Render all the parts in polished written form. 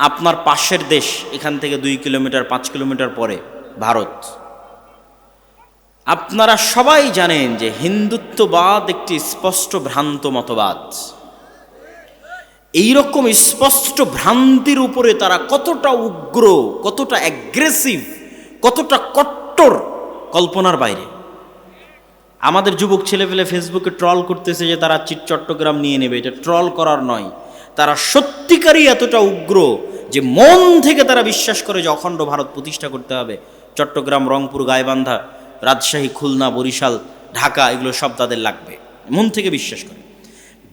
আপনার পাশের দেশ, এখান থেকে 2 কিলোমিটার 5 কিলোমিটার পরে ভারত। আপনারা সবাই জানেন যে হিন্দুত্ববাদ একটি স্পষ্ট ভ্রান্ত মতবাদ। এইরকম স্পষ্ট ভ্রান্তির উপরে তারা কতটা উগ্র, কতটা অ্যাগ্রেসিভ, কতটা কট্টর, কল্পনার বাইরে। আমাদের যুবক ছেলেপেলে ফেসবুকে ট্রল করতেছে যে তারা চট্টগ্রাম নিয়ে নেবে। এটা ট্রল করার নয়, তারা সত্যিকারই এতটা উগ্র যে মন থেকে তারা বিশ্বাস করে যে অখণ্ড ভারত প্রতিষ্ঠা করতে হবে। চট্টগ্রাম, রংপুর, গাইবান্ধা, রাজশাহী, খুলনা, বরিশাল, ঢাকা, এগুলো সব তাদের লাগবে, মন থেকে বিশ্বাস করে।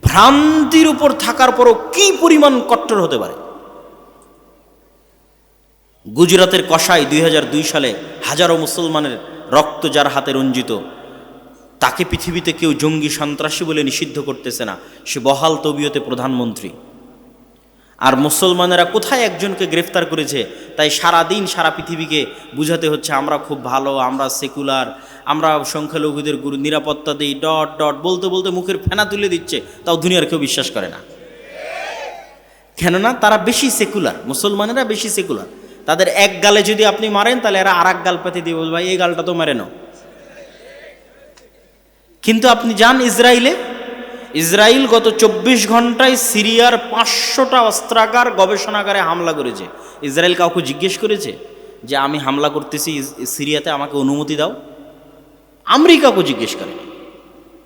ভ্রান্তির উপর থাকার পরও কি পরিমাণ কট্টর হতে পারে। গুজরাতের কসাই 2002 সালে হাজারো মুসলমানের রক্ত যার হাতে রঞ্জিত, তাকে পৃথিবীতে কেউ জঙ্গি সন্ত্রাসী বলে নিষিদ্ধ করতেছে না, সে বহাল তবিয়তে প্রধানমন্ত্রী। আর মুসলমানেরা কোথায় একজনকে গ্রেফতার করেছে, তাই সারা দিন সারা পৃথিবীকে বুঝাতে হচ্ছে আমরা খুব ভালো, আমরা সেকুলার, আমরা সংখ্যালঘুদের নিরাপত্তা দিই, ডট ডট বলতে বলতে মুখের ফেনা তুলে দিচ্ছে, তাও দুনিয়ার কেউ বিশ্বাস করে না। কেননা তারা বেশি সেকুলার, মুসলমানেরা বেশি সেকুলার। তাদের এক গালে যদি আপনি মারেন, তাহলে এরা আর এক গাল পেতে দিয়ে বলবে ভাই এই গালটা তো মেরে নাও। কিন্তু আপনি যান ইসরায়েলে, ইসরায়েল গত 24 ঘন্টায় সিরিয়ার 500টা অস্ত্রাগার, গবেষণাগারে হামলা করেছে। ইসরায়েল কাউকে জিজ্ঞেস করেছে যে আমি হামলা করতেছি সিরিয়াতে, আমাকে অনুমতি দাও? আমেরিকাকে জিজ্ঞেস করে,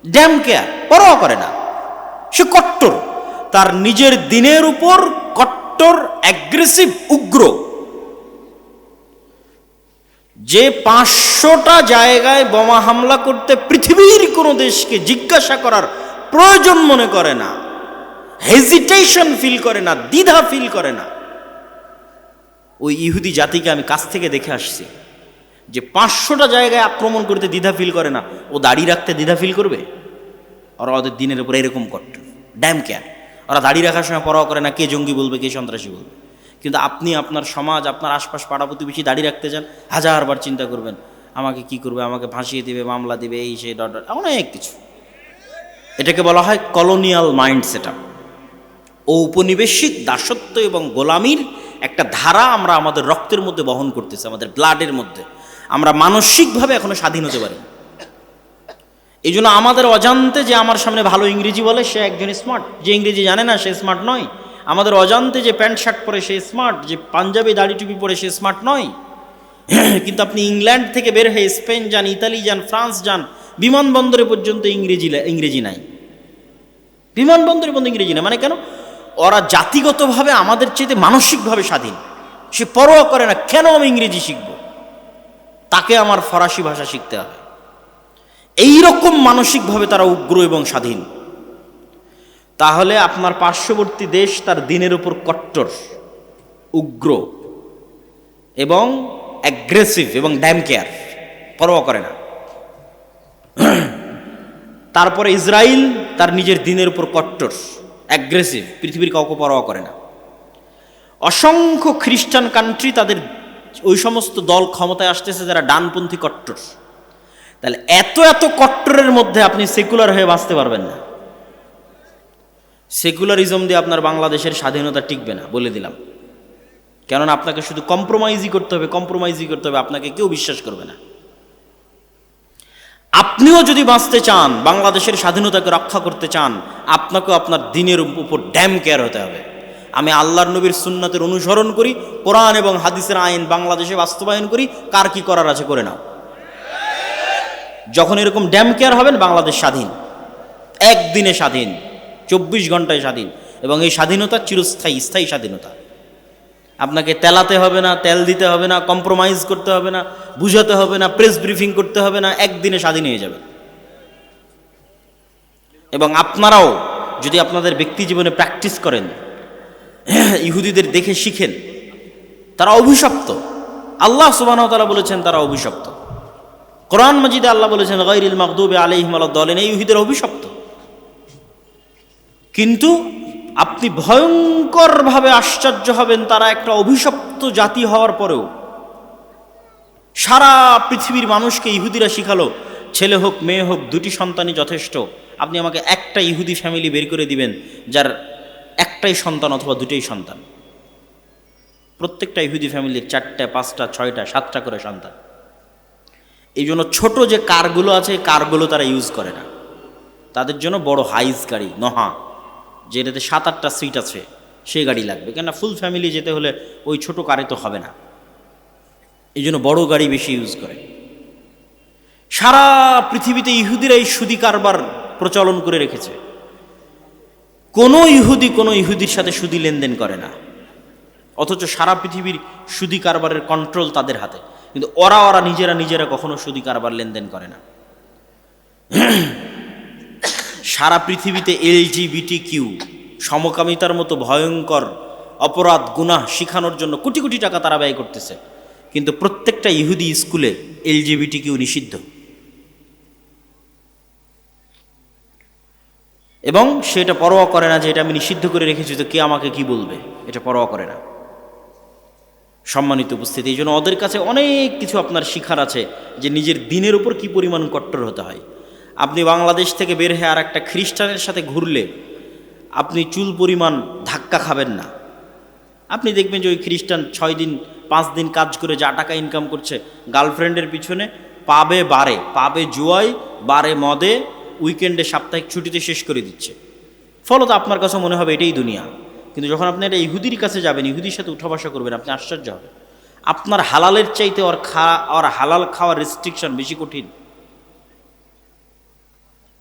ড্যাম কেয়ার, পরোয়া করে না। সে কট্টর, তার নিজের দিনের উপর কট্টর, অ্যাগ্রেসিভ, উগ্র। যে 500টা জায়গায় বোমা হামলা করতে পৃথিবীর কোনো দেশকে জিজ্ঞাসা করার প্রয়োজন মনে করে না, হেজিটেশন ফিল করে না, দ্বিধা ফিল করে না। ওই ইহুদি জাতিকে আমি কাছ থেকে দেখে আসছি যে 500টা জায়গায় আক্রমণ করতে দ্বিধা ফিল করে না, ও দাড়ি রাখতে দ্বিধা ফিল করবে? ওরা ওদের দিনের উপর এরকম কট্টর, ড্যাম কেয়ার। ওরা দাড়ি রাখার সময় পরোয়া করে না কে জঙ্গি বলবে, কে সন্ত্রাসী বলবে। কিন্তু আপনি আপনার সমাজ, আপনার আশপাশ, পাড়া প্রতিবেশী দাড়ি রাখতে চান, হাজারবার চিন্তা করবেন আমাকে কি করবে, আমাকে ফাঁসিয়ে দিবে, মামলা দিবে, এই সেই ডট ডট, অনেক কিছু। এটাকে বলা হয় কলোনিয়াল মাইন্ড সেটআপ। ঔপনিবেশিক দাসত্ব এবং গোলামির একটা ধারা আমরা আমাদের রক্তের মধ্যে বহন করতেছি, আমাদের ব্লাডের মধ্যে। আমরা মানসিকভাবে এখনো স্বাধীন হতে পারি। এই জন্য আমাদের অজান্তে যে আমার সামনে ভালো ইংরেজি বলে সে একজন স্মার্ট, যে ইংরেজি জানে না সে স্মার্ট নয়। আমাদের অজান্তে যে প্যান্ট শার্ট পরে সে স্মার্ট, যে পাঞ্জাবি দাড়ি টুপি পরে সে স্মার্ট নয়। কিন্তু আপনি ইংল্যান্ড থেকে বের হয়ে স্পেন যান, ইতালি যান, ফ্রান্স যান, বিমানবন্দরে পর্যন্ত ইংরেজি নাই। বিমানবন্দরে পর্যন্ত ইংরেজি নাই। মানে কেন? ওরা জাতিগতভাবে আমাদের চেয়ে মানসিকভাবে স্বাধীন। সে পরোয়া করে না কেন আমি ইংরেজি শিখব, তাকে আমার ফরাসি ভাষা শিখতে হবে। এইরকম মানসিকভাবে তারা উগ্র এবং স্বাধীন। তাহলে আপনার পার্শ্ববর্তী দেশ তার দিনের উপর কট্টর, উগ্র এবং অ্যাগ্রেসিভ এবং ড্যাম কেয়ার, পরোয়া করে না। তারপরে ইসরায়েল তার নিজের দিনের উপর কট্টর, অ্যাগ্রেসিভ, পৃথিবীর কাউকে পরোয়া করে না। অসংখ্য খ্রিস্টান কান্ট্রি, তাদের ওই সমস্ত দল ক্ষমতায় আসতেছে যারা ডানপন্থী কট্টর। তাহলে এত এত কট্টরের মধ্যে আপনি সেকুলার হয়ে বাঁচতে পারবেন না। সেকুলারিজম দিয়ে আপনার বাংলাদেশের স্বাধীনতা টিকবে না, বলে দিলাম। কেননা আপনাকে শুধু কম্প্রোমাইজই করতে হবে, আপনাকে কেউ বিশ্বাস করবে না। আপনিও যদি বাঁচতে চান, বাংলাদেশের স্বাধীনতাকে রক্ষা করতে চান, আপনাকেও আপনার দিনের উপর ড্যাম কেয়ার হতে হবে। আমি আল্লাহর নবীর সুন্নাতের অনুসরণ করি, কোরআন এবং হাদিসের আইন বাংলাদেশে বাস্তবায়ন করি, কার কি করার আছে করে নাও। যখন এরকম ড্যাম কেয়ার হবেন, বাংলাদেশ স্বাধীন, একদিনে স্বাধীন, 24 ঘন্টায় স্বাধীন। এবং এই স্বাধীনতা চিরস্থায়ী, স্থায়ী স্বাধীনতা। আপনাকে তেলাতে হবে না, তেল দিতে হবে না, কম্প্রোমাইজ করতে হবে না, বুঝাতে হবে না, প্রেস ব্রিফিং করতে হবে না, একদিনে স্বাধীন হয়ে যাবে। এবং আপনারাও যদি আপনাদের ব্যক্তি জীবনে প্র্যাকটিস করেন, ইহুদিদের দেখে শিখেন, তারা অভিশপ্ত। আল্লাহ সুবহানাহু ওয়া তাআলা বলেছেন তারা অভিশপ্ত। কোরআন মাজিদে আল্লাহ বলেছেন গায়রিল মাগদুবি আলাইহিম ওয়ালাদ-দালিন, এই ইহুদিরা অভিশপ্ত। কিন্তু আপনি ভয়ঙ্করভাবে আশ্চর্য হবেন, তারা একটা অভিশপ্ত জাতি হওয়ার পরেও সারা পৃথিবীর মানুষকে ইহুদিরা শিখালো ছেলে হোক মেয়ে হোক দুটি সন্তানই যথেষ্ট। আপনি আমাকে একটা ইহুদি ফ্যামিলি বের করে দিবেন যার একটাই সন্তান অথবা দুটোই সন্তান। প্রত্যেকটা ইহুদি ফ্যামিলির 4টা 5টা 6টা 7টা করে সন্তান। এই জন্য ছোট যে কারগুলো আছে কারগুলো তারা ইউজ করে না, তাদের জন্য বড় হাইস গাড়ি নহা, যেটাতে 7-8টা সিট আছে সেই গাড়ি লাগবে, কেননা ফুল ফ্যামিলি যেতে হলে ওই ছোট কারে তো হবে না, এই জন্য বড় গাড়ি বেশি ইউজ করে। সারা পৃথিবীতে ইহুদিরা এই সুদি কারবার প্রচলন করে রেখেছে। কোনো ইহুদির সাথে সুদি লেনদেন করে না, অথচ সারা পৃথিবীর সুদি কারবারের কন্ট্রোল তাদের হাতে, কিন্তু ওরা নিজেরা কখনো সুদি কারবার লেনদেন করে না। সারা পৃথিবীতে LGBTQ সমকামিতার মতো ভয়ঙ্কর অপরাধ গুনাহ শিখানোর জন্য কোটি কোটি টাকা তারা ব্যয় করতেছে, কিন্তু প্রত্যেকটা ইহুদি স্কুলে LGBTQ নিষিদ্ধ, এবং সেটা পরোয়া করে না যে এটা আমি নিষিদ্ধ করে রেখেছি তো কে আমাকে কি বলবে, এটা পরোয়া করে না। সম্মানিত উপস্থিতি, এই জন্য ওদের কাছে অনেক কিছু আপনার শিখার আছে যে নিজের দিনের উপর কি পরিমাণ কট্টর হতে হয়। আপনি বাংলাদেশ থেকে বের হয়ে আর একটা খ্রিস্টানের সাথে ঘুরলে আপনি চুল পরিমাণ ধাক্কা খাবেন না। আপনি দেখবেন যে ওই খ্রিস্টান 6 দিন 5 দিন কাজ করে যা টাকা ইনকাম করছে গার্লফ্রেন্ডের পিছনে, পাবে জুয়ায়, বারে মদে, উইকেন্ডে সাপ্তাহিক ছুটিতে শেষ করে দিচ্ছে। ফলত আপনার কাছে মনে হবে এটাই দুনিয়া, কিন্তু যখন আপনি একটা ইহুদির কাছে যাবেন, ইহুদির সাথে উঠা বসা করবেন, আপনি আশ্চর্য হবেন। আপনার হালালের চাইতে ওর হালাল খাওয়ার রেস্ট্রিকশন বেশি কঠিন।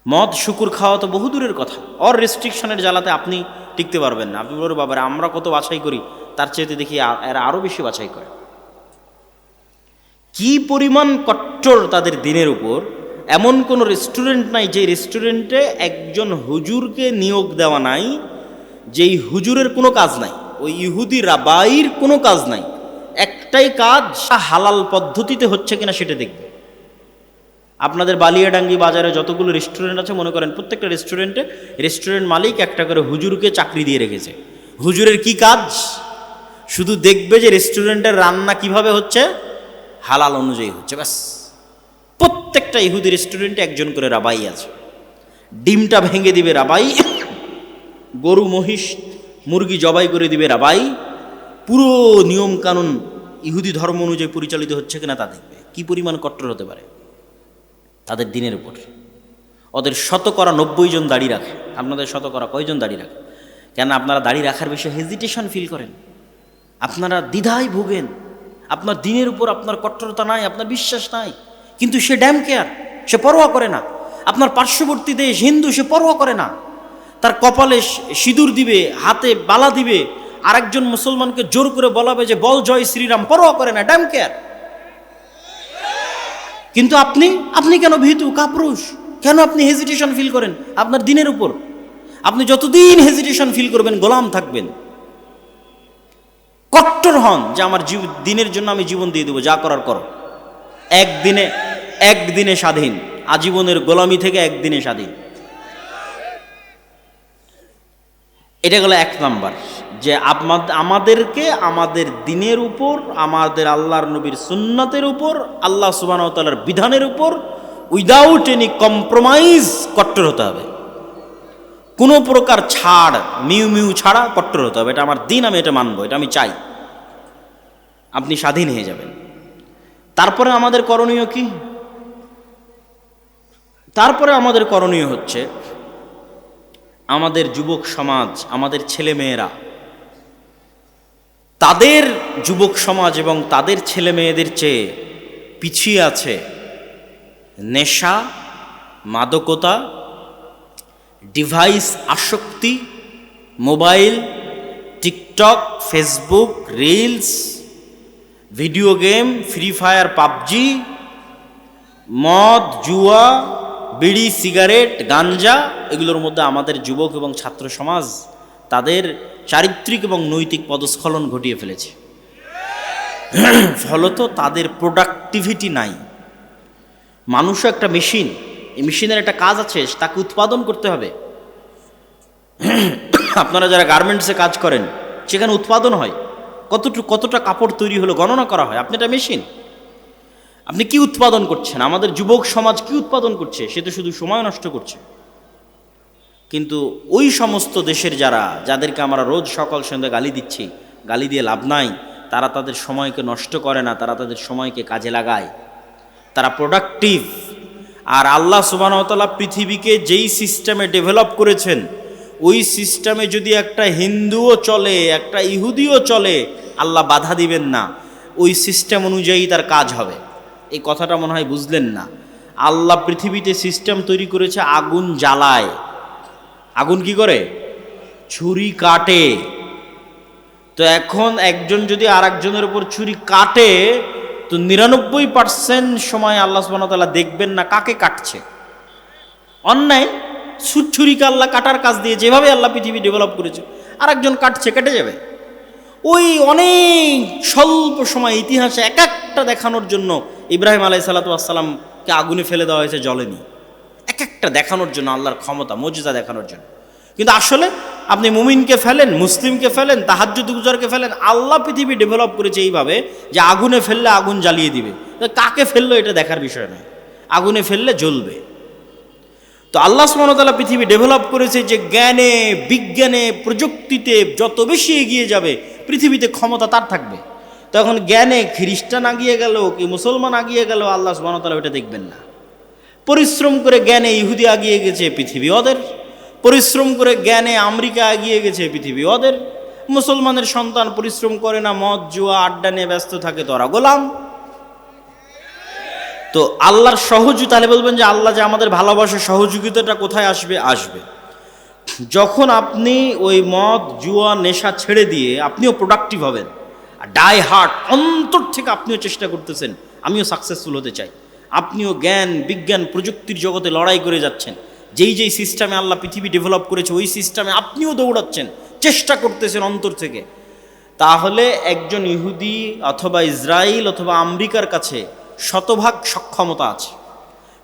মদ শুকুর খাওয়া তো বহু দূরের কথা, ওর রেস্ট্রিকশনের জ্বালাতে আপনি টিকতে পারবেন না। আপনি বলবেন বাবারে আমরা কত বাছাই করি, তার চাইতে দেখি এরা আরও বেশি বাছাই করে। কি পরিমাণ কট্টর তাদের দিনের উপর। এমন কোনো রেস্টুরেন্ট নাই যে রেস্টুরেন্টে একজন হুজুরকে নিয়োগ দেওয়া নাই, যেই হুজুরের কোনো কাজ নাই, ওই ইহুদি রাবাইর কোনো কাজ নাই, একটাই কাজ হালাল পদ্ধতিতে হচ্ছে কিনা সেটা দেখবে। আপনাদের বালিয়াডাঙ্গি বাজারে যতগুলো রেস্টুরেন্ট আছে মনে করেন প্রত্যেকটা রেস্টুরেন্ট মালিক একটা করে হুজুরকে চাকরি দিয়ে রেখেছে। হুজুরের কি কাজ? শুধু দেখবে যে রেস্টুরেন্টের রান্না কিভাবে হচ্ছে, হালাল অনুযায়ী হচ্ছে, ব্যাস। প্রত্যেকটা ইহুদি রেস্টুরেন্টে একজন করে রাবাই আছে। ডিমটা ভেঙে দিবে রাবাই, গরু মহিষ মুরগি জবাই করে দিবে রাবাই। পুরো নিয়ম কানুন ইহুদি ধর্ম অনুযায়ী পরিচালিত হচ্ছে কিনা তা দেখবে। কি পরিমাণ কট্টর হতে পারে তাদের দিনের উপর। ওদের 90 জন দাড়ি রাখে, আপনাদের কয়জন দাড়ি রাখে? কেন আপনারা দাড়ি রাখার বিষয়ে হেজিটেশন ফিল করেন, আপনারা দ্বিধায় ভোগেন, আপনার দিনের উপর আপনার কট্টরতা নাই, আপনার বিশ্বাস নাই, কিন্তু সে ড্যাম কেয়ার, সে পরোয়া করে না। আপনার পার্শ্ববর্তী দেশ হিন্দু, সে পরোয়া করে না, তার কপালে সিঁদুর দিবে, হাতে বালা দিবে, আরেকজন মুসলমানকে জোর করে বলাবে যে বল জয় শ্রীরাম, পরোয়া করে না, ড্যাম কেয়ার। কিন্তু আপনি কেন ভীতু কাপুরুষ, কেন আপনি হেজিটেশন ফিল করেন আপনার দিনের উপর? আপনি যতদিন হেজিটেশন ফিল করবেন গোলাম থাকবেন। কট্টর হন যে আমার দিনের জন্য আমি জীবন দিয়ে দেবো, যা করার করো। একদিনে স্বাধীন, আজীবনের গোলামি থেকে একদিনে স্বাধীন। এটা গেল 1 নাম্বার, যে আমাদেরকে আমাদের দিনের উপর, আমাদের আল্লাহর নবীর সুন্নাতের উপর, আল্লাহ সুবহানাহু ওয়া তাআলার বিধানের উপর উইদাউট এনি কম্প্রোমাইজ কট্টর হতে হবে। কোনো প্রকার ছাড় মিউ ছাড়া কট্টর হতে হবে। এটা আমার দিন, আমি এটা মানবো, এটা আমি চাই। আপনি স্বাধীন হয়ে যাবেন। তারপরে আমাদের করণীয় কি? তারপরে আমাদের করণীয় হচ্ছে আমাদের যুবক সমাজ, আমাদের ছেলে মেয়েরা, তাদের যুবক সমাজ এবং তাদের ছেলে মেয়েদের চেয়ে পিছিয়ে আছে নেশা, মাদকতা, ডিভাইস আসক্তি, mobile, TikTok, Facebook, reels, video game, free fire, PUBG, মদ, জুয়া, বিড়ি, সিগারেট, গাঞ্জা। এগুলোর মধ্যে আমাদের যুবক এবং ছাত্র সমাজ তাদের চারিত্রিক এবং নৈতিক পদস্খলন ঘটিয়ে ফেলেছে। ফলত তাদের প্রোডাক্টিভিটি নাই। মানুষও একটা মেশিন, এই মেশিনের একটা কাজ আছে, তাকে উৎপাদন করতে হবে। আপনারা যারা গার্মেন্টসে কাজ করেন, সেখানে উৎপাদন হয়, কতটা কাপড় তৈরি হলো গণনা করা হয়। আপনি একটা মেশিন, আপনি কি উৎপাদন করছেন? আমাদের যুবক সমাজ কি উৎপাদন করছে? সে তো শুধু সময় নষ্ট করছে। কিন্তু ওই সমস্ত দেশের যাদেরকে আমরা রোজ সকাল সন্ধ্যা গালি দিচ্ছি, গালি দিয়ে লাভ নাই, তারা তাদের সময়কে নষ্ট করে না, তারা তাদের সময়কে কাজে লাগায়, তারা প্রোডাক্টিভ। আর আল্লাহ সুবহানাহু ওয়া তাআলা পৃথিবীকে যেই সিস্টেমে ডেভেলপ করেছেন, ওই সিস্টেমে যদি একটা হিন্দুও চলে, একটা ইহুদিও চলে, আল্লাহ বাধা দিবেন না, ওই সিস্টেম অনুযায়ী তার কাজ হবে। এই কথাটা মনে হয় বুঝলেন না। আল্লাহ পৃথিবীতে সিস্টেম তৈরি করেছে, আগুন জ্বালায়। আগুন কি করে? ছুরি কাটে। তো এখন একজন যদি আর একজনের উপর ছুরি কাটে, তো 99% সময় আল্লাহ সুবহানাহু ওয়া তাআলা দেখবেন না কাকে কাটছে। অন্যায় ছুরিকে আল্লাহ কাটার কাজ দিয়ে, যেভাবে আল্লাহ পৃথিবী ডেভেলপ করেছে, আর একজন কাটছে, কেটে যাবে। ওই অনেক স্বল্প সময় ইতিহাসে এক একটা দেখানোর জন্য ইব্রাহিম আলাইহিস সালাতু ওয়াস সালামকে আগুনে ফেলে দেওয়া হয়েছে, জ্বলেনি। এক একটা দেখানোর জন্য, আল্লাহর ক্ষমতা, মুজিজা দেখানোর জন্য। কিন্তু আসলে আপনি মুমিনকে ফেলেন, মুসলিমকে ফেলেন, তাহাজ্জুদ গুজারকে ফেলেন, আল্লাহ পৃথিবী ডেভেলপ করেছে এইভাবে যে আগুনে ফেললে আগুন জ্বালিয়ে দিবে। কাকে ফেললো এটা দেখার বিষয় নয়, আগুনে ফেললে জ্বলবে। তো আল্লাহ সুবহানাহু ওয়া তাআলা পৃথিবী ডেভেলপ করেছে যে জ্ঞানে, বিজ্ঞানে, প্রযুক্তিতে যত বেশি এগিয়ে যাবে, পৃথিবীতে ক্ষমতা তার থাকবে। তো এখন জ্ঞানে খ্রিস্টান আগিয়ে গেল কি মুসলমান আগিয়ে গেল, আল্লাহ সুবহানাহু ওয়া তাআলা ওটা দেখবেন না। পরিশ্রম করে জ্ঞানে ইহুদি আগিয়ে গেছে, পৃথিবী ওদের। পরিশ্রম করে জ্ঞানে আমেরিকা এগিয়ে গেছে, পৃথিবী ওদের। মুসলমানের সন্তান পরিশ্রম করে না, মদ জুয়া আড্ডা নিয়ে ব্যস্ত থাকে, তোরা গোলাম। তো আল্লাহর সহযোগিতা, তাহলে বলবেন যে আল্লাহ যে আমাদের ভালোবাসে, সহযোগিতাটা কোথায় আসবে? আসবে যখন আপনি ওই মদ জুয়া নেশা ছেড়ে দিয়ে আপনিও প্রোডাক্টিভ হবেন, আর ডাই হার্ট অন্তর থেকে আপনিও চেষ্টা করতেছেন আমিও সাকসেসফুল হতে চাই, আপনিও জ্ঞান বিজ্ঞান প্রযুক্তির জগতে লড়াই করে যাচ্ছেন, যেই যেই সিস্টেমে আল্লাহ পৃথিবী ডেভেলপ করেছে ওই সিস্টেমে আপনিও দৌড়াচ্ছেন, চেষ্টা করতেছেন অন্তর থেকে, তাহলে একজন ইহুদি অথবা ইসরায়েল অথবা আমেরিকার কাছে শতভাগ সক্ষমতা আছে।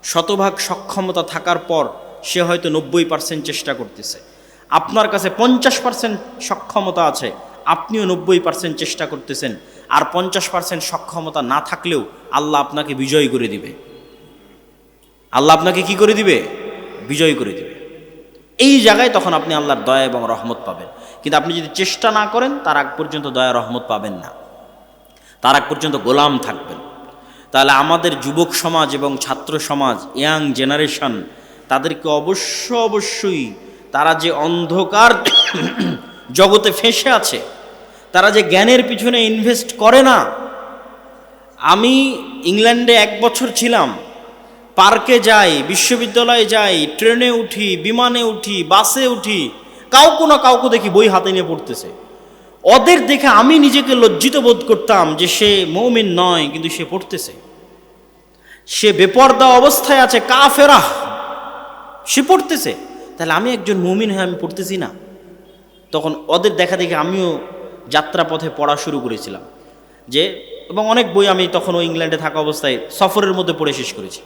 শতভাগ সক্ষমতা থাকার পর সে হয়তো 90% চেষ্টা করতেছে। আপনার কাছে 50% সক্ষমতা আছে, আপনিও 90% চেষ্টা করতেছেন। আর 50% সক্ষমতা না থাকলেও আল্লাহ আপনাকে বিজয় করে দিবে। আল্লাহ আপনাকে কি করে দিবে? বিজয় করে দিবে। এই জায়গায় তখন আপনি আল্লাহর দয়া এবং রহমত পাবেন। কিন্তু আপনি যদি চেষ্টা না করেন, তার আগ পর্যন্ত দয়া রহমত পাবেন না, তার আগ পর্যন্ত গোলাম থাকবেন। তাহলে আমাদের যুবক সমাজ এবং ছাত্র সমাজ, ইয়াং জেনারেশন, তাদেরকে অবশ্যই তারা যে অন্ধকার জগতে ফেঁসে আছে, তারা যে জ্ঞানের পিছনে ইনভেস্ট করে না। আমি ইংল্যান্ডে 1 বছর ছিলাম, পার্কে যাই, বিশ্ববিদ্যালয়ে যাই, ট্রেনে উঠি, বিমানে উঠি, বাসে উঠি, কাউকে না কাউকে দেখি বই হাতে নিয়ে পড়তেছে। ওদের দেখে আমি নিজেকে লজ্জিত বোধ করতাম যে সে মুমিন নয়, কিন্তু সে পড়তেছে, সে বেপরদা অবস্থায় আছে, কাফেরা, সে পড়তেছে। তাহলে আমি একজন মুমিন হয়ে আমি পড়তেছি না? তখন ওদের দেখা দেখে আমিও যাত্রাপথে পড়া শুরু করেছিলাম যে, এবং অনেক বই আমি তখনও ইংল্যান্ডে থাকা অবস্থায় সফরের মধ্যে পড়ে শেষ করেছি।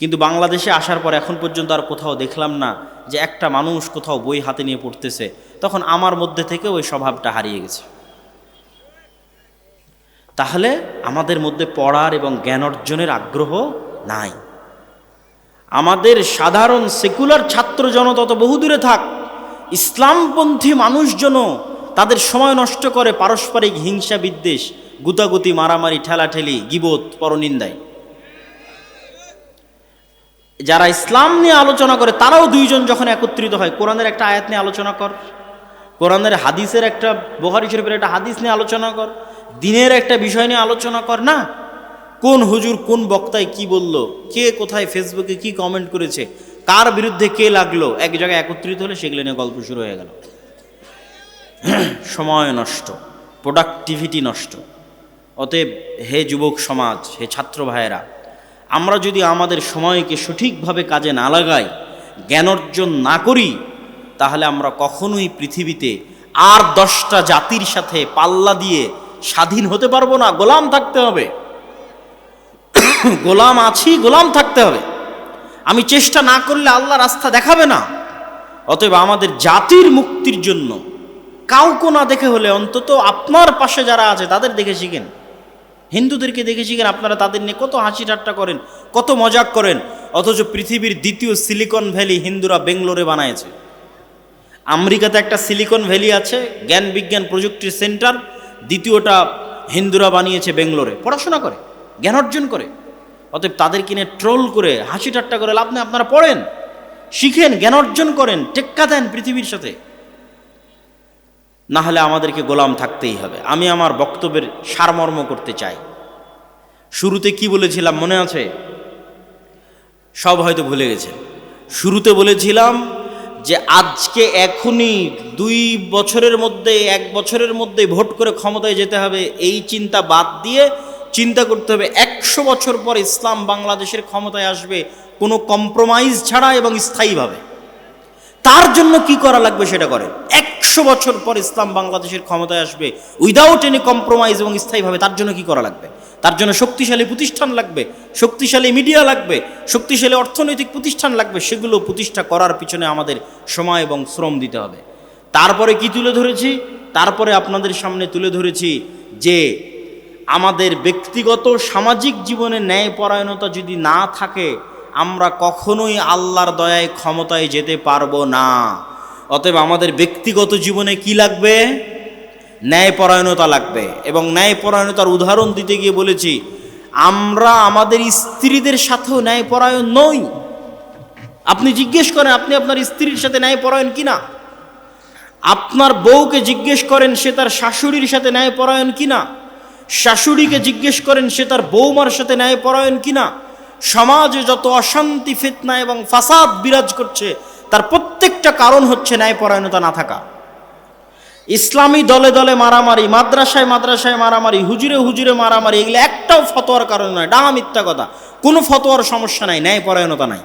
কিন্তু বাংলাদেশে আসার পর এখন পর্যন্ত আর কোথাও দেখলাম না যে একটা মানুষ কোথাও বই হাতে নিয়ে পড়তেছে। তখন আমার মধ্যে থেকে ওই স্বভাবটা হারিয়ে গেছে। তাহলে আমাদের মধ্যে পড়ার এবং জ্ঞান অর্জনের আগ্রহ নাই। আমাদের সাধারণ সেকুলার ছাত্র জনতা তো বহুদূরে থাক, ইসলামপন্থী মানুষজন তাদের সময় নষ্ট করে পারস্পরিক হিংসা বিদ্বেষ, গুতাগুতি, মারামারি, ঠেলাঠেলি, গীবত, পরনিন্দায়। যারা ইসলাম নিয়ে আলোচনা করে তারাও 2 জন যখন একত্রিত হয়, কোরআনের একটা আয়াত নিয়ে আলোচনা কর, কোরআনের হাদিসের একটা, বুখারী শরীফের একটা হাদিস নিয়ে আলোচনা কর, দিনের একটা বিষয় নিয়ে আলোচনা কর না। কোন হুজুর কোন বক্তায় কি বলল, কে কোথায় ফেসবুকে কি কমেন্ট করেছে, কার বিরুদ্ধে কে লাগলো, এক জায়গায় একত্রিত হলে সেগুলো নিয়ে গল্প শুরু হয়ে গেল। সময় নষ্ট, প্রোডাক্টিভিটি নষ্ট। অতএব হে যুবক সমাজ, হে ছাত্র ভাইয়েরা, আমরা যদি আমাদের সময়কে সঠিকভাবে কাজে না লাগাই, জ্ঞান অর্জন না করি, তাহলে আমরা কখনোই পৃথিবীতে আর 10টা জাতির সাথে পাল্লা দিয়ে স্বাধীন হতে পারবো না। গোলাম থাকতে হবে, গোলাম আছি, গোলাম থাকতে হবে। আমি চেষ্টা না করলে আল্লাহ রাস্তা দেখাবে না। অতএব আমাদের জাতির মুক্তির জন্য কাউকে না দেখে হলে অন্তত আপনার পাশে যারা আছে তাদের দেখে শিখেন। হিন্দুদেরকে দেখে শিখেন, আপনারা তাদের নিয়ে কত হাসি ঠাট্টা করেন, কত মজাক করেন, অথচ পৃথিবীর দ্বিতীয় সিলিকন ভ্যালি হিন্দুরা বেঙ্গলোরে বানায়ছে। আমেরিকাতে একটা সিলিকন ভ্যালি আছে, জ্ঞান বিজ্ঞান প্রযুক্তির সেন্টার, দ্বিতীয়টা হিন্দুরা বানিয়েছে বেঙ্গলোরে, পড়াশোনা করে, জ্ঞান অর্জন করে। অতএব তাদের কিনে ট্রোল করে হাসি ঠাট্টা করে লাভ নেই। আপনারা পড়েন, শিখেন, জ্ঞান অর্জন করেন, টেক্কা দেন পৃথিবীর সাথে, না হলে আমাদেরকে গোলাম থাকতেই হবে। আমি আমার বক্তব্যের সারমর্ম করতে চাই। শুরুতে কি বলেছিলাম মনে আছে? সব হয়তো ভুলে গেছেন। শুরুতে বলেছিলাম যে আজকে এখনই 2 বছরের মধ্যে 1 বছরের মধ্যে ভোট করে ক্ষমতায় যেতে হবে, এই চিন্তা বাদ দিয়ে চিন্তা করতে হবে 100 বছর পর ইসলাম বাংলাদেশের ক্ষমতায় আসবে কোনো কম্প্রোমাইজ ছাড়া এবং স্থায়ীভাবে। তার জন্য কি করা লাগবে সেটা করেন। 100 বছর পর ইসলাম বাংলাদেশের ক্ষমতায় আসবে উইদাউট এনি কম্প্রোমাইজ এবং স্থায়ীভাবে। তার জন্য কি করা লাগবে? তার জন্য শক্তিশালী প্রতিষ্ঠান লাগবে, শক্তিশালী মিডিয়া লাগবে, শক্তিশালী অর্থনৈতিক প্রতিষ্ঠান লাগবে। সেগুলো প্রতিষ্ঠা করার পিছনে আমাদের সময় এবং শ্রম দিতে হবে। তারপরে কি তুলে ধরেছি? তারপরে আপনাদের সামনে তুলে ধরেছি যে আমাদের ব্যক্তিগত সামাজিক জীবনে ন্যায়পরায়ণতা যদি না থাকে, আমরা কখনোই আল্লাহর দয়ায় ক্ষমতায় যেতে পারবো না। অতএব আমাদের ব্যক্তিগত জীবনে কি লাগবে? ন্যায়পরায়ণতা লাগবে। এবং ন্যায়পরায়ণতার উদাহরণ দিতে গিয়ে বলেছি, আমরা আমাদের স্ত্রীদের সাথেও ন্যায়পরায়ণ নই। আপনি জিজ্ঞেস করেন আপনি আপনার স্ত্রীর সাথে ন্যায়পরায়ণ কিনা। আপনার বউকে জিজ্ঞেস করেন সে তার শাশুড়ির সাথে ন্যায়পরায়ণ কিনা। শাশুড়িকে জিজ্ঞেস করেন সে তার বৌমার সাথে ন্যায়পরায়ণ কিনা। সমাজে যত অশান্তি, ফিতনা এবং ফাসাদ বিরাজ করছে তার প্রত্যেকটা কারণ হচ্ছে ন্যায়পরায়ণতা না থাকা। ইসলামী দলে দলে মারামারি, মাদ্রাসায় মাদ্রাসায় মারামারি, হুজুরে হুজুরে মারামারি, এগুলো একটাও ফতোয়ার কারণ নয়, ডাঙা মিথ্যা কথা। কোনো ফতোয়ার সমস্যা নাই, ন্যায়পরায়ণতা নাই।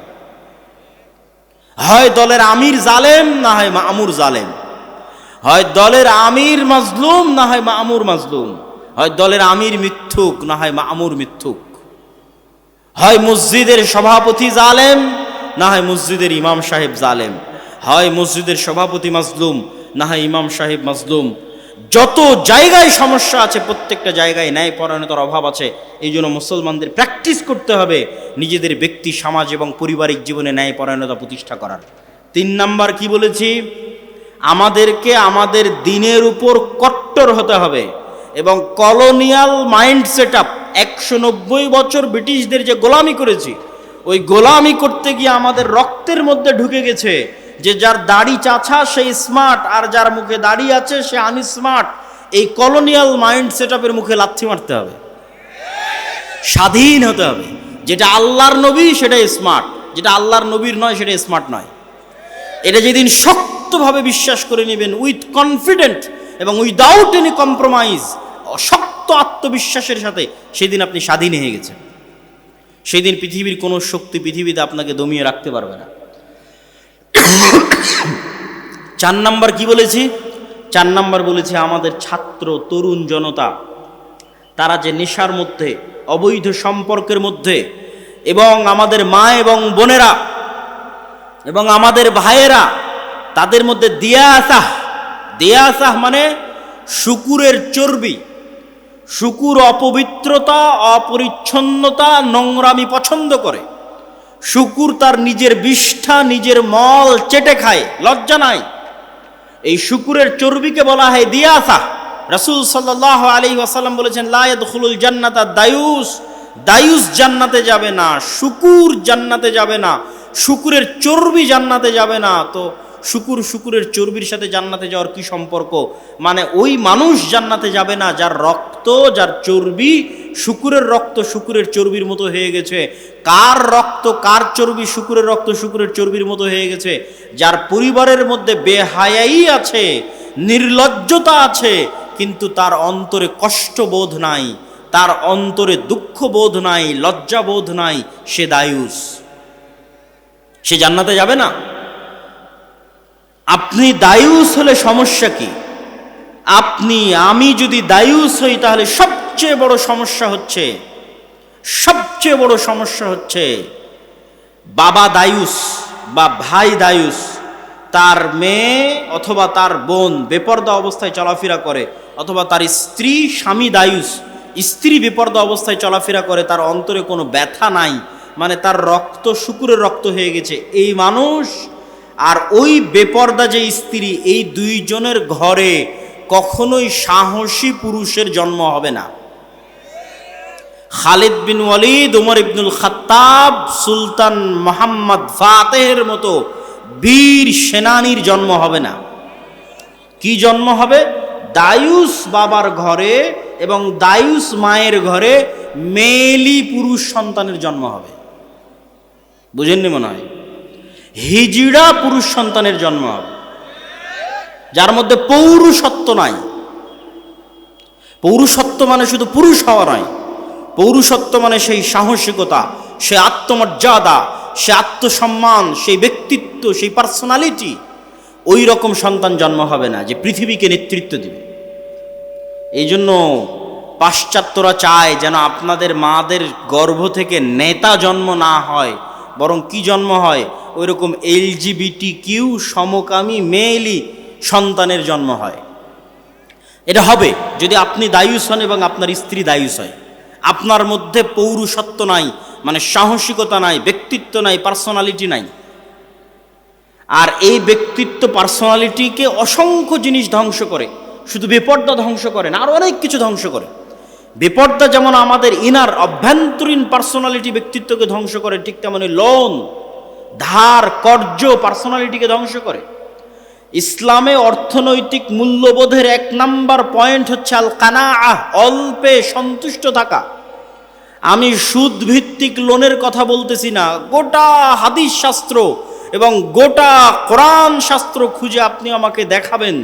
হয় দলের আমির জালেম, না হয় মামুর জালেম। হয় দলের আমির মাজলুম, না হয় মামুর মাজলুম। হয় দলের আমির মিথ্যুক, না হয় মামুর মিথ্যুক। হয় মসজিদের সভাপতি জালেম, না হয় মসজিদের ইমাম সাহেব জালেম। হয় মসজিদের সভাপতি মাজলুম, না হয় ইমাম সাহেব মাজলুম। যত জায়গায় সমস্যা আছে প্রত্যেকটা জায়গায় ন্যায়পরায়ণতার অভাব আছে। এই জন্য মুসলমানদের প্র্যাকটিস করতে হবে নিজেদের ব্যক্তি, সমাজ এবং পারিবারিক জীবনে ন্যায়পরায়ণতা প্রতিষ্ঠা করার। 3 নাম্বার কি বলেছি? আমাদেরকে আমাদের দিনের উপর কট্টর হতে হবে এবং কলোনিয়াল মাইন্ড সেট আপ, 190 বছর ব্রিটিশদের যে গোলামি করেছি, ওই গোলামি করতে গিয়ে আমাদের রক্তের মধ্যে ঢুকে গেছে যে যার দাড়ি চাছা সে স্মার্ট, আর যার মুখে দাড়ি আছে সে আনস্মার্ট। এই কলোনিয়াল মাইন্ড সেট আপের মুখে লাথি মারতে হবে, স্বাধীন হতে হবে। যেটা আল্লাহর নবী সেটা স্মার্ট, যেটা আল্লাহর নবীর নয় সেটা স্মার্ট নয়। এটা যেদিন শক্তভাবে বিশ্বাস করে নেবেন উইথ কনফিডেন্ট এবং উইদাউট এনি কম্প্রোমাইজ, শক্ত আত্মবিশ্বাসের সাথে, সেদিন আপনি স্বাধীন হয়ে গেছেন। সেদিন পৃথিবীর কোনো শক্তি পৃথিবীতে আপনাকে দমিয়ে রাখতে পারবে না। 4 নাম্বার কি বলেছি? 4 নাম্বার বলেছি আমাদের ছাত্র তরুণ জনতা, তারা যে নেশার মধ্যে, অবৈধ সম্পর্কের মধ্যে, এবং আমাদের মা এবং বোনেরা এবং আমাদের ভাইয়েরা, তাদের মধ্যে দিয়াসাহ মানে শুকুরের চর্বি। শুকুর অপবিত্রতা, অপরিচ্ছন্নতা, নোংরামি পছন্দ করে। শুকুর তার নিজের বিষ্ঠা, নিজের মল চেটে খায়, লজ্জা নাই। এই শুকুরের চর্বিকে বলা হয় দিয়াসাহ। রাসূল সাল্লাল্লাহু আলাইহি ওয়াসাল্লাম বলেছেন, লা ইয়াদখুলুল জান্নাতা দায়ুস, দায়ুস জান্নাতে যাবে না, শুকুর জান্নাতে যাবে না, শুকুরের চর্বি জান্নাতে যাবে না। তো শুকুরের চর্বির সাথে জান্নাতে যাওয়ার কি সম্পর্ক? মানে ওই মানুষ জান্নাতে যাবে না যার রক্ত, যার চর্বি শুকুরের রক্ত শুকুরের চর্বির মতো হয়ে গেছে। কার রক্ত কার চর্বি শুকুরের রক্ত শুকুরের চর্বির মতো হয়ে গেছে? যার পরিবারের মধ্যে বেহায়াই আছে, নির্লজ্জতা আছে, কিন্তু তার অন্তরে কষ্টবোধ নাই, তার অন্তরে দুঃখবোধ নাই, লজ্জাবোধ নাই, সে দায়ুস, সে জান্নাতে যাবে না। আপনি দায়ুস হলে সমস্যা কি? আমি যদি দায়ুস হই তাহলে সবচেয়ে বড় সমস্যা হচ্ছে বাবা দায়ুস বা ভাই দায়ুস, তার মেয়ে অথবা তার বোন বেপরদা অবস্থায় চলাফেরা করে, অথবা তার স্বামী দায়ুস, স্ত্রী বেপরদা অবস্থায় চলাফেরা করে, তার অন্তরে কোনো ব্যথা নাই, মানে তার রক্ত শুকুরের রক্ত হয়ে গেছে। এই মানুষ আর ওই বেপরদা যে স্ত্রী, এই দুইজনের ঘরে কখনোই সাহসী পুরুষের জন্ম হবে না। খালিদ বিন ওয়ালিদ, উমর ইবনুল খাত্তাব, সুলতান মোহাম্মদ ফাতেহের মতো বীর সেনানীর জন্ম হবে না। কি জন্ম হবে? দায়ুস বাবার ঘরে এবং দায়ুস মায়ের ঘরে মেয়েলি পুরুষ সন্তানের জন্ম হবে। বুঝেননি মনে হয়? হিজড়া পুরুষ সন্তানের জন্ম হবে, যার মধ্যে পৌরুষত্ব নাই। পৌরুষত্ব মানে শুধু পুরুষ হওয়া নয়, পৌরুষত্ব মানে সেই সাহসিকতা, সে আত্মমর্যাদা, সে আত্মসম্মান, সেই ব্যক্তিত্ব, সেই পার্সোনালিটি। ওই রকম সন্তান জন্ম হবে না যে পৃথিবীকে নেতৃত্ব দিবে। এই জন্য পাশ্চাত্যরা চায় যেন আপনাদের মাদের গর্ভ থেকে নেতা জন্ম না হয়, বরং কি জন্ম হয়? ওই রকম LGBTQ সমকামী মেয়েলি সন্তানের জন্ম হয়। এটা হবে যদি আপনি দায়ুস হন এবং আপনার স্ত্রী দায়ুস হয়। আপনার মধ্যে পৌরুষত্ব নাই, মানে সাহসিকতা নাই, ব্যক্তিত্ব নাই, পার্সোনালিটি নাই। আর এই ব্যক্তিত্ব পার্সোনালিটিকে অসংখ্য জিনিস ধ্বংস করে, শুধু বেপর্দা ধ্বংস করে না, আর অনেক কিছু ধ্বংস করে। বেপর্দা যেমন আমাদের ইনার অভ্যন্তরীণ পার্সোনালিটি ব্যক্তিত্বকে ধ্বংস করে, ঠিক তেমনি লোন, ধার, কর্জ পার্সোনালিটিকে ধ্বংস করে। ইসলামে অর্থনৈতিক মূল্যবোধের 1 নাম্বার পয়েন্ট হচ্ছে আল কানাআহ, অল্পে সন্তুষ্ট থাকা। আমি সুদ ভিত্তিক লোনের কথা বলতেছি না, গোটা হাদিস শাস্ত্র এবং গোটা কোরআন শাস্ত্র খুঁজে আপনি আমাকে দেখাবেন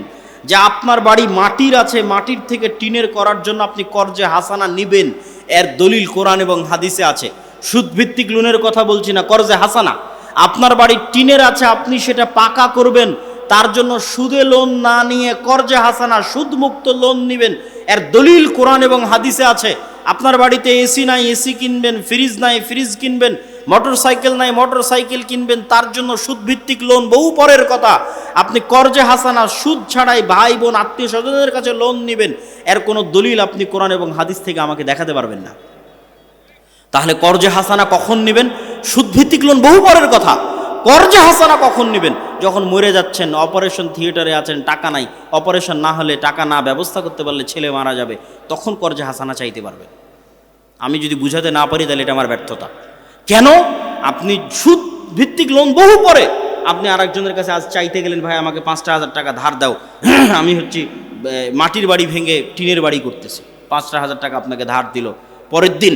যে আপনার বাড়ি মাটির আছে, মাটির থেকে টিনের করার জন্য আপনি কর্জে হাসানা নিবেন, এর দলিল কোরআন এবং হাদিসে আছে। সুদ ভিত্তিক লোনের কথা বলছি না, কর্জে হাসানা। আপনার বাড়ি টিনের আছে, আপনি সেটা পাকা করবেন, তার জন্য সুদে লোন না নিয়ে কর্জে হাসানা, সুদমুক্ত লোন নেবেন, এর দলিল কোরআন এবং হাদিসে আছে। আপনার বাড়িতে এসি নাই, এসি কিনবেন, ফ্রিজ নাই, ফ্রিজ কিনবেন, মোটর সাইকেল নাই, মোটর সাইকেল কিনবেন, তার জন্য সুদ ভিত্তিক লোন বহু পরের কথা। আপনি কর্জে হাসানা, সুদ ছাড়াই ভাই বোন আত্মীয় স্বজনের কাছে লোন নেবেন, এর কোনো দলিল আপনি কোরআন এবং হাদিস থেকে আমাকে দেখাতে পারবেন না। তাহলে কর্জে হাসানা কখন নেবেন? সুদ ভিত্তিক লোন বহু পরের কথা। কর্জে হাসানা কখন নেবেন? যখন মরে যাচ্ছেন, অপারেশন থিয়েটারে আছেন, টাকা নাই, অপারেশন না হলে, টাকা না ব্যবস্থা করতে পারলে ছেলে মারা যাবে, তখন কর্জে হাসানা চাইতে পারবেন। আমি যদি বুঝাতে না পারি তাহলে এটা আমার ব্যর্থতা। কেন? আপনি সুদ ভিত্তিক লোন বহু পরে, আপনি আরেকজনের কাছে আজ চাইতে গেলেন, ভাই আমাকে 5,000 টাকা ধার দাও, আমি হচ্ছি মাটির বাড়ি ভেঙে টিনের বাড়ি করতেছি, 5,000 টাকা আপনাকে ধার দিল, পরের দিন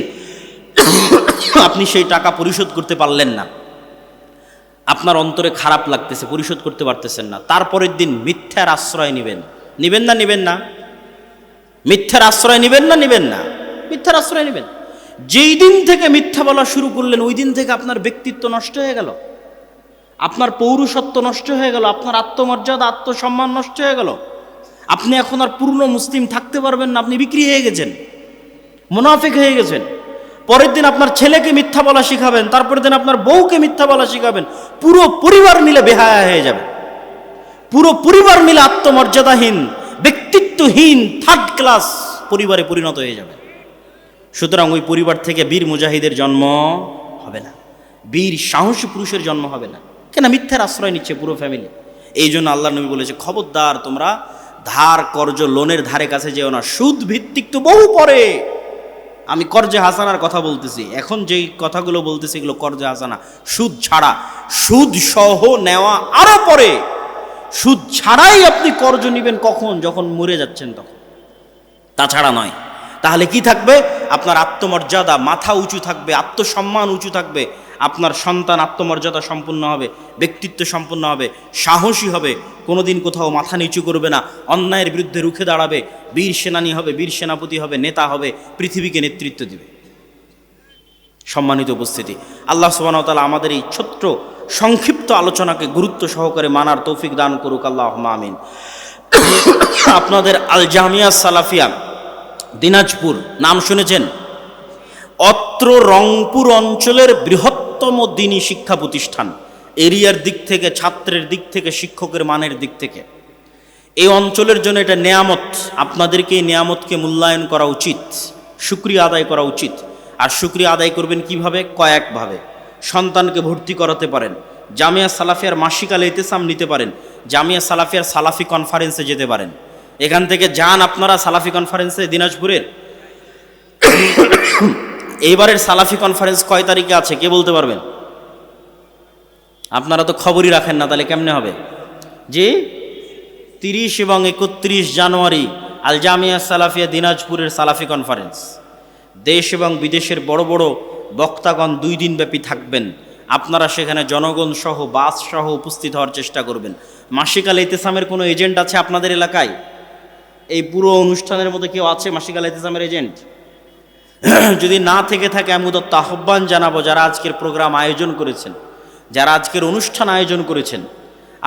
আপনি সেই টাকা পরিশোধ করতে পারলেন না, আপনার অন্তরে খারাপ লাগতেছে, পরিশোধ করতে পারতেছেন না। তারপরের দিন মিথ্যার আশ্রয় নেবেন, নেবেন না? নেবেন না? মিথ্যার আশ্রয় নেবেন না? নেবেন না? মিথ্যার আশ্রয় নেবেন। যেই দিন থেকে মিথ্যা বলা শুরু করলেন, ওই দিন থেকে আপনার ব্যক্তিত্ব নষ্ট হয়ে গেল, আপনার পৌরুষত্ব নষ্ট হয়ে গেল, আপনার আত্মমর্যাদা, আত্মসম্মান নষ্ট হয়ে গেল। আপনি এখন আর পূর্ণ মুসলিম থাকতে পারবেন না, আপনি বিক্রি হয়ে গেছেন, মুনাফিক হয়ে গেছেন। পরের দিন আপনার ছেলেকে মিথ্যা বলা শিখাবেন, তারপরের দিন আপনার বউকে মিথ্যা বলা শিখাবেন, পুরো পরিবার মিলে বেহায়া হয়ে যাবে, পুরো পরিবার মিলে আত্মমর্যাদাহীন, ব্যক্তিত্বহীন, থার্ড ক্লাস পরিবারে পরিণত হয়ে যাবে। সুতরাং ওই পরিবার থেকে বীর মুজাহিদের জন্ম হবে না, বীর সাহসী পুরুষের জন্ম হবে না। কেন? মিথ্যার আশ্রয় নিচ্ছে পুরো ফ্যামিলি। এই জন্য আল্লাহ নবী বলেছে, খবরদার তোমরা ধার, কর্জ, লোনের ধারে কাছে যেও না। সুদ ভিত্তিক তো বহু পরে, আমি কর্জে হাসানার কথা বলতেছি, এখন যেই কথাগুলো বলতেছি এগুলো কর্জে হাসানা, সুদ ছাড়া। সুদ সহ নেওয়া আরো পরে, সুদ ছাড়াই আপনি কর্জ নেবেন কখন? যখন মরে যাচ্ছেন তখন, তাছাড়া নয়। তাহলে কি থাকবে? আপনার আত্মমর্যাদা, মাথা উঁচু থাকবে, আত্মসম্মান উঁচু থাকবে, আপনার সন্তান আত্মমর্যাদা সম্পন্ন হবে, ব্যক্তিত্ব সম্পন্ন হবে, সাহসী হবে, কোনোদিন কোথাও মাথা নিচু করবে না, অন্যায়ের বিরুদ্ধে রুখে দাঁড়াবে, বীর সেনানী হবে, বীর সেনাপতি হবে, নেতা হবে, পৃথিবীকে নেতৃত্ব দিবে। সম্মানিত উপস্থিতি, আল্লাহ সুবহানাহু ওয়া তাআলা আমাদের এই ছোট্ট সংক্ষিপ্ত আলোচনাকে গুরুত্ব সহকারে মানার তৌফিক দান করুক, আল্লাহুম্মা আমিন। আপনাদের আল জামিয়া সালাফিয়া দিনাজপুর নাম শুনেছেন? অত্র রংপুর অঞ্চলের বৃহত্তম দ্বীনী শিক্ষা প্রতিষ্ঠান, এরিয়ার দিক থেকে, ছাত্রের দিক থেকে, শিক্ষকের মানের দিক থেকে। এই অঞ্চলের জন্য এটা নেয়ামত। আপনাদেরকে এই নেয়ামতকে মূল্যায়ন করা উচিত, শুকরিয়া আদায় করা উচিত। আর শুকরিয়া আদায় করবেন কিভাবে? কয়েকভাবে। সন্তানকে ভর্তি করাতে পারেন, জামিয়া সালাফিয়ার মাসিক আল ইতিসাম নিতে পারেন, জামিয়া সালাফিয়ার সালাফি কনফারেন্সে যেতে পারেন, এখান থেকে যান আপনারা সালাফি কনফারেন্সে দিনাজপুরের। এইবারের সালাফি কনফারেন্স কয় তারিখে আছে কে বলতে পারবেন? আপনারা তো খবরই রাখেন না, তাহলে কেমনে হবে? যে 30 এবং 31 জানুয়ারি আল জামিয়া সালাফিয়া দিনাজপুরের সালাফি কনফারেন্স। দেশ এবং বিদেশের বড় বড় বক্তাগণ 2 দিন ব্যাপী থাকবেন। আপনারা সেখানে জনগণ সহ বাস সহ উপস্থিত হওয়ার চেষ্টা করবেন। মাসিক আল ইতিসামের কোনো এজেন্ট আছে আপনাদের এলাকায়? এই পুরো অনুষ্ঠানের মধ্যে কেউ আছে মাসিক আল ইতিসামের এজেন্ট? যদি না থেকে থাকে আমি উদাত্ত আহ্বান জানাবো, যারা আজকের প্রোগ্রাম আয়োজন করেছেন, যারা আজকের অনুষ্ঠান আয়োজন করেছেন,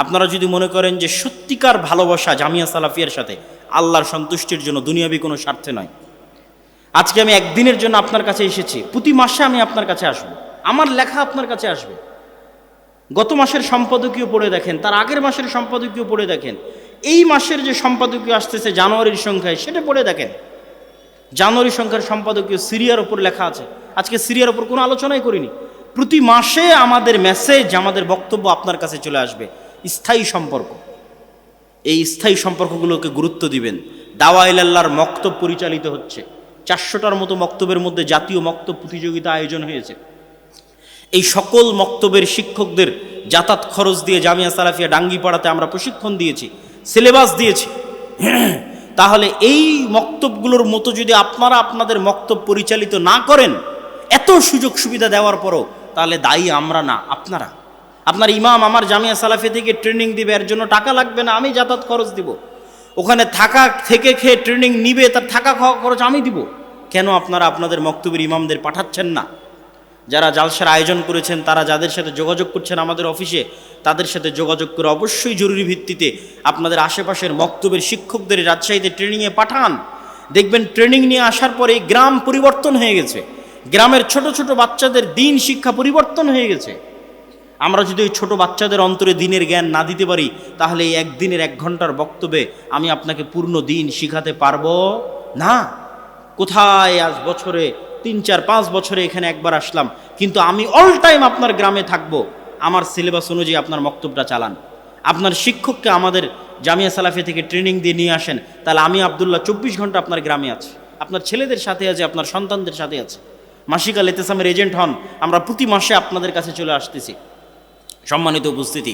আপনারা যদি মনে করেন যে সত্যিকার ভালোবাসা জামিয়া সালাফিয়ার সাথে আল্লাহর সন্তুষ্টির জন্য, দুনিয়াবি কোনো স্বার্থে নয়, আজকে আমি একদিনের জন্য আপনার কাছে এসেছি, প্রতি মাসে আমি আপনার কাছে আসবো, আমার লেখা আপনার কাছে আসবে। গত মাসের সম্পাদকীয় পড়ে দেখেন, তার আগের মাসের সম্পাদকীয় পড়ে দেখেন, এই মাসের যে সম্পাদকীয় আসতেছে জানুয়ারির সংখ্যায় সেটা পড়ে দেখেন। জানুয়ারি সংখ্যার সম্পাদকীয় সিরিয়ার ওপর লেখা আছে। আজকে সিরিয়ার ওপর কোনো আলোচনাই করিনি। প্রতি মাসে আমাদের মেসেজ, আমাদের বক্তব্য আপনার কাছে চলে আসবে। স্থায়ী সম্পর্ক, এই স্থায়ী সম্পর্কগুলোকে গুরুত্ব দিবেন। দাওয়া ইলাল্লাহর মক্তব পরিচালিত হচ্ছে। 400টার মতো মক্তবের মধ্যে জাতীয় মক্তব প্রতিযোগিতা আয়োজন হয়েছে। এই সকল মক্তবের শিক্ষকদের যাতায়াত খরচ দিয়ে জামিয়া সালাফিয়া ডাঙ্গিপাড়াতে আমরা প্রশিক্ষণ দিয়েছি, সিলেবাস দিয়েছি। তাহলে এই মক্তবগুলোর মতো যদি আপনারা আপনাদের মক্তব পরিচালিত না করেন, এত সুযোগ সুবিধা দেওয়ার পরও, তাহলে দায়ী আমরা না, আপনারা। আপনার ইমাম আমার জামিয়া সালাফি থেকে ট্রেনিং দিবে, এর জন্য টাকা লাগবে না, আমি যাতায়াত খরচ দিব। ওখানে থাকা থেকে খেয়ে ট্রেনিং নিবে, তার থাকা খাওয়া খরচ আমি দিব। কেন আপনারা আপনাদের মক্তবের ইমামদের পাঠাচ্ছেন না? যারা জালসার আয়োজন করেছেন, তারা যাদের সাথে যোগাযোগ করছেন আমাদের অফিসে, তাদের সাথে যোগাযোগ করে অবশ্যই জরুরি ভিত্তিতে আপনাদের আশেপাশের মক্তবের শিক্ষকদের রাজশাহীতে ট্রেনিংয়ে পাঠান। দেখবেন ট্রেনিং নিয়ে আসার পরে গ্রাম পরিবর্তন হয়ে গেছে, গ্রামের ছোট ছোট বাচ্চাদের দিন শিক্ষা পরিবর্তন হয়ে গেছে। আমরা যদি ওই ছোটো বাচ্চাদের অন্তরে দিনের জ্ঞান না দিতে পারি, তাহলে এই একদিনের 1 ঘন্টার বক্তব্যে আমি আপনাকে পূর্ণ দিন শিখাতে পারবো না। কোথায় আজ বছরে 3, 4, 5 বছরে এখানে একবার আসলাম, কিন্তু আমি অল টাইম আপনার গ্রামে থাকবো। আমার সিলেবাস অনুযায়ী আপনার বক্তব্যটা চালান। আপনার শিক্ষককে আমাদের জামিয়া সালাফি থেকে ট্রেনিং দিয়ে নিয়ে আসেন, তাহলে আমি আব্দুল্লাহ 24 ঘন্টা আপনার গ্রামে আছি, আপনার ছেলেদের সাথে আছে, আপনার সন্তানদের সাথে আছে। মাসিক আল ইতিসামের এজেন্ট হন, আমরা প্রতি মাসে আপনাদের কাছে চলে আসতেছি। সম্মানিত উপস্থিতি,